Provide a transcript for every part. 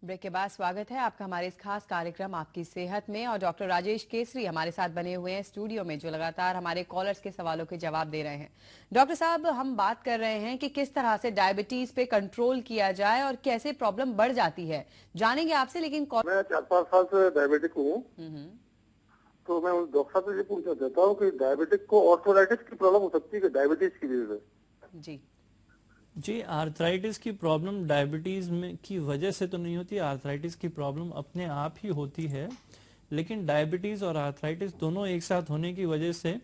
Break के बाद स्वागत है आपका हमारे इस खास कार्यक्रम आपकी सेहत में। और डॉक्टर राजेश केसरी हमारे साथ बने हुए हैं स्टूडियो में, जो लगातार हमारे कॉलर्स के सवालों के जवाब दे रहे हैं। डॉक्टर साहब, हम बात कर रहे हैं कि किस तरह से डायबिटीज पे कंट्रोल किया जाए और कैसे प्रॉब्लम बढ़ जाती है, जानेंगे आपसे। लेकिन मैं 4-5 साल से डायबिटिक हूँ, तो मैं उस डॉक्टर साहब से पूछना चाहता हूँ कि डायबिटिक को ऑर्थराइटिस की प्रॉब्लम हो सकती है डायबिटीज की वजह से? जी, आर्थराइटिस की प्रॉब्लम डायबिटीज में की वजह से तो नहीं होती। आर्थराइटिस की प्रॉब्लम अपने आप ही होती है, लेकिन डायबिटीज और आर्थराइटिस दोनों एक साथ होने की वजह से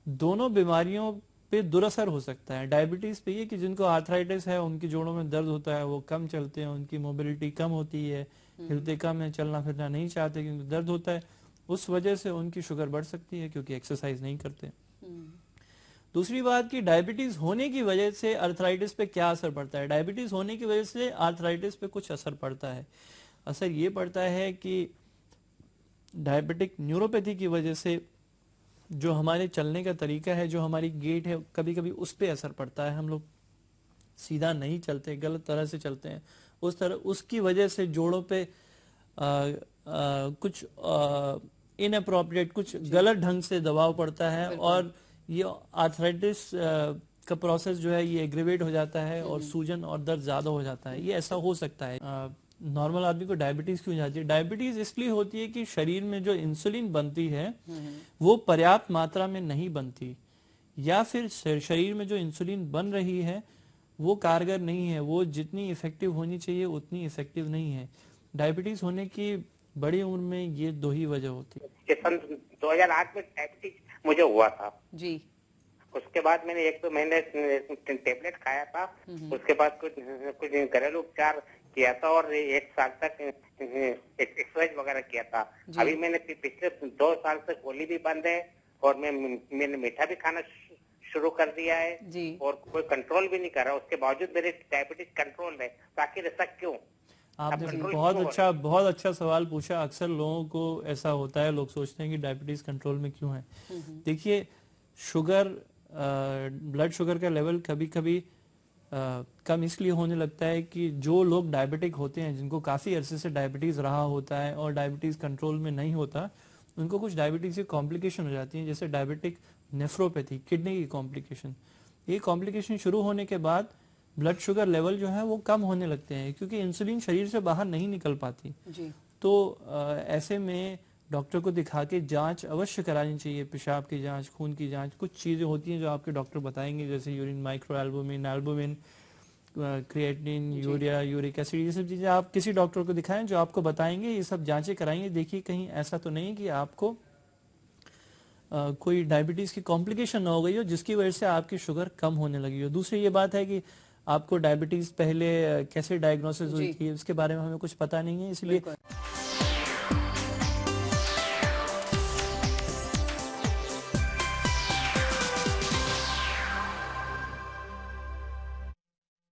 दोनों बीमारियों पे दुरअसर हो सकता है। डायबिटीज पे ये कि जिनको आर्थराइटिस है उनकी जोड़ों में दर्द होता है, वो कम चलते हैं, उनकी मोबिलिटी कम होती है, हिलते कम है, चलना फिरना नहीं चाहते क्योंकि दर्द होता है। उस वजह से उनकी शुगर बढ़ सकती है क्योंकि एक्सरसाइज नहीं करते। दूसरी बात कि डायबिटीज होने की वजह से अर्थराइटिस पे क्या असर पड़ता है। डायबिटीज होने की वजह से अर्थराइटिस पे कुछ असर पड़ता है। असर ये पड़ता है कि डायबिटिक न्यूरोपैथी की वजह से जो हमारे चलने का तरीका है, जो हमारी गेट है, कभी कभी उस पे असर पड़ता है। हम लोग सीधा नहीं चलते, गलत तरह से चलते हैं, उस तरह उसकी वजह से जोड़ों पे कुछ इनअप्रोप्रिएट, कुछ गलत ढंग से दबाव पड़ता है और ये आर्थराइटिस का प्रोसेस जो है ये एग्रीवेट हो जाता है और सूजन और दर्द ज्यादा हो जाता है। ये ऐसा हो सकता है। नॉर्मल आदमी को डायबिटीज क्यों जाती है? डायबिटीज इसलिए होती है कि शरीर में जो इंसुलिन बनती है वो पर्याप्त मात्रा में नहीं बनती, या फिर शरीर में जो इंसुलिन बन रही है वो कारगर नहीं है, वो जितनी इफेक्टिव होनी चाहिए उतनी इफेक्टिव नहीं है। डायबिटीज होने की बड़ी उम्र में ये दो ही वजह होती है। सन 2008 में डायबिटीज मुझे हुआ था जी। उसके बाद मैंने 1-2 महीने टेबलेट खाया था। उसके बाद कुछ घरेलू उपचार किया था और 1 साल तक एक्सरसाइज वगैरह किया था। अभी मैंने पिछले 2 साल से गोली भी बंद है और मैंने मीठा भी खाना शुरू कर दिया है जी। और कोई कंट्रोल भी नहीं कर रहा, उसके बावजूद मेरी डायबिटीज कंट्रोल है। तो आखिर ऐसा क्यों? आपने बहुत अच्छा सवाल पूछा। अक्सर लोगों को ऐसा होता है, लोग सोचते हैं कि डायबिटीज कंट्रोल में क्यों है। देखिए, शुगर, ब्लड शुगर का लेवल कभी कभी कम इसलिए होने लगता है कि जो लोग डायबिटिक होते हैं, जिनको काफी अरसे से डायबिटीज रहा होता है और डायबिटीज कंट्रोल में नहीं होता, उनको कुछ डायबिटीज की कॉम्प्लिकेशन हो जाती है, जैसे डायबिटिक नेफ्रोपैथी, किडनी की कॉम्प्लिकेशन। ये कॉम्प्लिकेशन शुरू होने के बाद ब्लड शुगर लेवल जो है वो कम होने लगते हैं क्योंकि इंसुलिन शरीर से बाहर नहीं निकल पाती जी। तो ऐसे में डॉक्टर को दिखा के जांच अवश्य करानी चाहिए। पेशाब की जांच, खून की जांच, कुछ चीजें होती हैं जो आपके डॉक्टर बताएंगे, जैसे urine micro albumin, creatinine, urea, uric acid, ये सब चीजें आप किसी डॉक्टर को दिखाएं जो आपको बताएंगे। ये सब जांचें कराएंगे, देखिए कहीं ऐसा तो नहीं कि आपको कोई डायबिटीज की कॉम्प्लिकेशन ना हो गई हो जिसकी वजह से आपकी शुगर कम होने लगी हो। दूसरी ये बात है कि आपको डायबिटीज पहले कैसे डायग्नोसिस हुई थी उसके बारे में हमें कुछ पता नहीं है, इसलिए